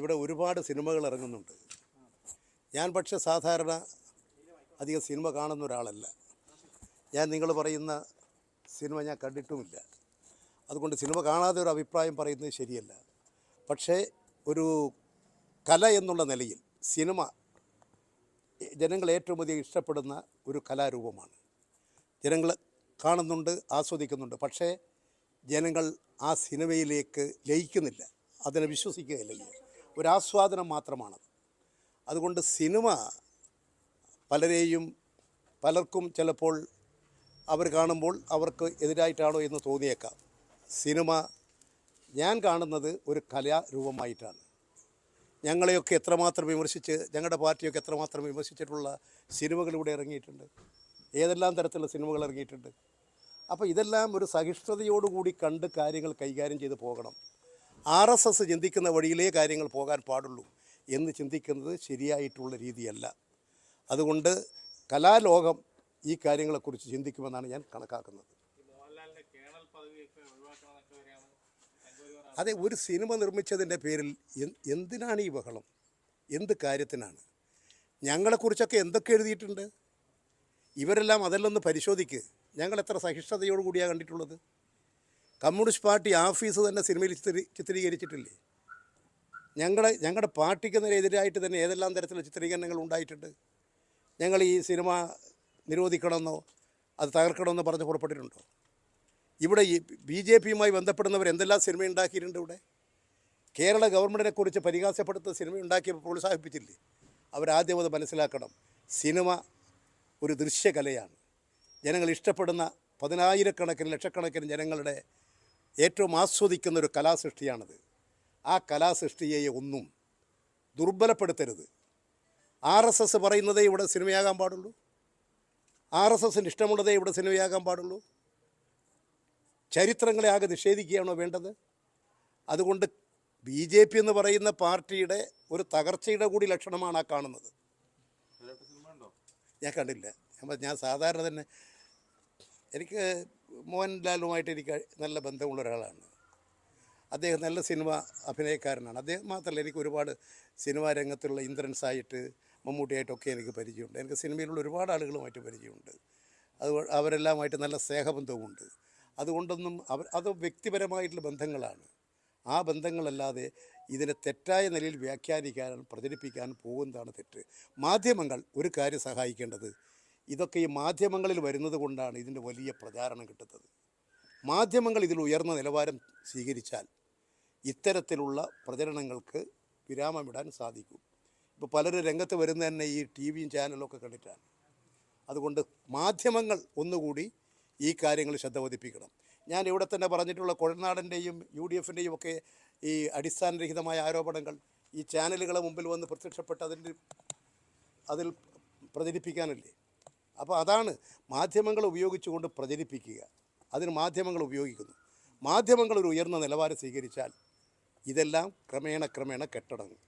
ഇവിടെ ഒരുപാട് സിനിമകൾ ഇറങ്ങുന്നുണ്ട്. ഞാൻ പക്ഷേ സാധാരണ അധികം സിനിമ കാണുന്ന ഒരാളല്ല. ഞാൻ നിങ്ങൾ പറയുന്ന സിനിമ ഞാൻ കണ്ടിട്ടുമില്ല. അതുകൊണ്ട് സിനിമ കാണാതെ ഒരു അഭിപ്രായം പറയുന്നത് ശരിയല്ല. പക്ഷേ ഒരു കല എന്നുള്ള നിലയിൽ സിനിമ ജനങ്ങൾ ഏറ്റവും അധികം ഇഷ്ടപ്പെടുന്ന ഒരു കലാരൂപമാണ്. ജനങ്ങൾ കാണുന്നുണ്ട്, ആസ്വദിക്കുന്നുണ്ട്. പക്ഷേ ജനങ്ങൾ ആ സിനിമയിലേക്ക് ലയിക്കുന്നില്ല, അതിനെ വിശ്വസിക്കുകയില്ല. ഒരാസ്വാദനം മാത്രമാണത്. അതുകൊണ്ട് സിനിമ പലർക്കും ചിലപ്പോൾ അവർ കാണുമ്പോൾ അവർക്ക് എതിരായിട്ടാണോ എന്ന് തോന്നിയേക്കാം. സിനിമ ഞാൻ കാണുന്നത് ഒരു കലാരൂപമായിട്ടാണ്. ഞങ്ങളെയൊക്കെ എത്രമാത്രം വിമർശിച്ച്, ഞങ്ങളുടെ പാർട്ടിയൊക്കെ എത്രമാത്രം വിമർശിച്ചിട്ടുള്ള സിനിമകളിലൂടെ ഇറങ്ങിയിട്ടുണ്ട്. ഏതെല്ലാം തരത്തിലുള്ള സിനിമകൾ ഇറങ്ങിയിട്ടുണ്ട്. അപ്പോൾ ഇതെല്ലാം ഒരു സഹിഷ്ണുതയോടുകൂടി കണ്ട് കാര്യങ്ങൾ കൈകാര്യം ചെയ്ത് പോകണം. RSS ചിന്തിക്കുന്ന വഴിയിലേ കാര്യങ്ങൾ പോകാൻ പാടുള്ളൂ എന്ന് ചിന്തിക്കുന്നത് ശരിയായിട്ടുള്ള രീതിയല്ല. അതുകൊണ്ട് കലാലോകം ഈ കാര്യങ്ങളെക്കുറിച്ച് ചിന്തിക്കുമെന്നാണ് ഞാൻ കണക്കാക്കുന്നത്. അതെ, ഒരു സിനിമ നിർമ്മിച്ചതിൻ്റെ പേരിൽ എന്തിനാണ് ഈ ബഹളം? എന്ത് കാര്യത്തിനാണ്? ഞങ്ങളെക്കുറിച്ചൊക്കെ എന്തൊക്കെ എഴുതിയിട്ടുണ്ട്? ഇവരെല്ലാം അതെല്ലാം പരിശോധിക്ക്. ഞങ്ങൾ എത്ര സഹിഷ്ണുതയോടുകൂടിയാണ് കണ്ടിട്ടുള്ളത്. കമ്മ്യൂണിസ്റ്റ് പാർട്ടി ആഫീസ് തന്നെ സിനിമയിൽ ചിത്രീകരിച്ചിട്ടില്ലേ? ഞങ്ങളുടെ പാർട്ടിക്ക് എതിരായിട്ട് തന്നെ ഏതെല്ലാം തരത്തിലുള്ള ചിത്രീകരണങ്ങൾ ഉണ്ടായിട്ടുണ്ട്. ഞങ്ങൾ ഈ സിനിമ നിരോധിക്കണമെന്നോ അത് തകർക്കണമെന്നോ പറഞ്ഞ് പുറപ്പെട്ടിട്ടുണ്ടോ? ഇവിടെ ഈ BJPയുമായി ബന്ധപ്പെടുന്നവർ എന്തെല്ലാം സിനിമ ഉണ്ടാക്കിയിട്ടുണ്ട്. ഇവിടെ കേരള ഗവൺമെൻറ്റിനെക്കുറിച്ച് പരിഹാസ്യപ്പെടുത്തുന്ന സിനിമ ഉണ്ടാക്കിയപ്പോൾ പ്രോത്സാഹിപ്പിച്ചില്ലേ? അവരാദ്യം അത് മനസ്സിലാക്കണം. സിനിമ ഒരു ദൃശ്യകലയാണ്. ജനങ്ങൾ ഇഷ്ടപ്പെടുന്ന പതിനായിരക്കണക്കിന് ലക്ഷക്കണക്കിന് ജനങ്ങളുടെ ഏറ്റവും ആസ്വദിക്കുന്ന ഒരു കലാസൃഷ്ടിയാണത്. ആ കലാസൃഷ്ടിയെ ഒന്നും ദുർബലപ്പെടുത്തരുത്. RSS പറയുന്നതേ ഇവിടെ സിനിമയാകാൻ പാടുള്ളൂ. RSSന് ഇഷ്ടമുള്ളതേ ഇവിടെ സിനിമയാകാൻ പാടുള്ളൂ. ചരിത്രങ്ങളെ ആകെ നിഷേധിക്കുകയാണോ വേണ്ടത്? അതുകൊണ്ട് BJP എന്ന് പറയുന്ന പാർട്ടിയുടെ ഒരു തകർച്ചയുടെ കൂടി ലക്ഷണമാണ് ആ കാണുന്നത്. ഞാൻ കണ്ടില്ല. ഞാൻ സാധാരണ തന്നെ എനിക്ക് മോഹൻലാലുമായിട്ട് എനിക്ക് നല്ല ബന്ധമുള്ള ഒരാളാണ്. അദ്ദേഹം നല്ല സിനിമ അഭിനയക്കാരനാണ്. അദ്ദേഹം മാത്രമല്ല, എനിക്ക് ഒരുപാട് സിനിമാ രംഗത്തുള്ള ഇന്ദ്രൻസായിട്ട് മമ്മൂട്ടിയായിട്ടൊക്കെ എനിക്ക് പരിചയമുണ്ട്. എനിക്ക് സിനിമയിലുള്ള ഒരുപാട് ആളുകളുമായിട്ട് പരിചയമുണ്ട്. അവരെല്ലാമായിട്ട് നല്ല സ്നേഹബന്ധവുമുണ്ട്. അതുകൊണ്ടൊന്നും അത് വ്യക്തിപരമായിട്ടുള്ള ബന്ധങ്ങളാണ്. ആ ബന്ധങ്ങളല്ലാതെ ഇതിനെ തെറ്റായ നിലയിൽ വ്യാഖ്യാനിക്കാനും പ്രചരിപ്പിക്കാനും പോകുന്നതാണ് തെറ്റ്. മാധ്യമങ്ങൾ ഒരു കാര്യം സഹായിക്കേണ്ടത്, ഇതൊക്കെ ഈ മാധ്യമങ്ങളിൽ വരുന്നത് കൊണ്ടാണ് ഇതിൻ്റെ വലിയ പ്രചാരണം കിട്ടുന്നത്. മാധ്യമങ്ങൾ ഇതിൽ ഉയർന്ന നിലവാരം സ്വീകരിച്ചാൽ ഇത്തരത്തിലുള്ള പ്രചരണങ്ങൾക്ക് വിരാമമിടാൻ സാധിക്കും. ഇപ്പോൾ പലരും രംഗത്ത് വരുന്ന തന്നെ ഈ TVയും ചാനലൊക്കെ കണ്ടിട്ടാണ്. അതുകൊണ്ട് മാധ്യമങ്ങൾ ഒന്നുകൂടി ഈ കാര്യങ്ങൾ ശ്രദ്ധ പതിപ്പിക്കണം. ഞാൻ ഇവിടെ തന്നെ പറഞ്ഞിട്ടുള്ള കൊഴനാടൻ്റെയും UDFൻ്റെയും ഒക്കെ ഈ അടിസ്ഥാനരഹിതമായ ആരോപണങ്ങൾ ഈ ചാനലുകളെ മുമ്പിൽ വന്ന് പ്രത്യക്ഷപ്പെട്ട് അതിൽ പ്രചരിപ്പിക്കാനല്ലേ. അപ്പോൾ അതാണ് മാധ്യമങ്ങൾ ഉപയോഗിച്ചുകൊണ്ട് പ്രചരിപ്പിക്കുക. അതിന് മാധ്യമങ്ങൾ ഉപയോഗിക്കുന്നു. മാധ്യമങ്ങൾ ഒരു ഉയർന്ന നിലവാരം സ്വീകരിച്ചാൽ ഇതെല്ലാം ക്രമേണ കെട്ടടങ്ങും.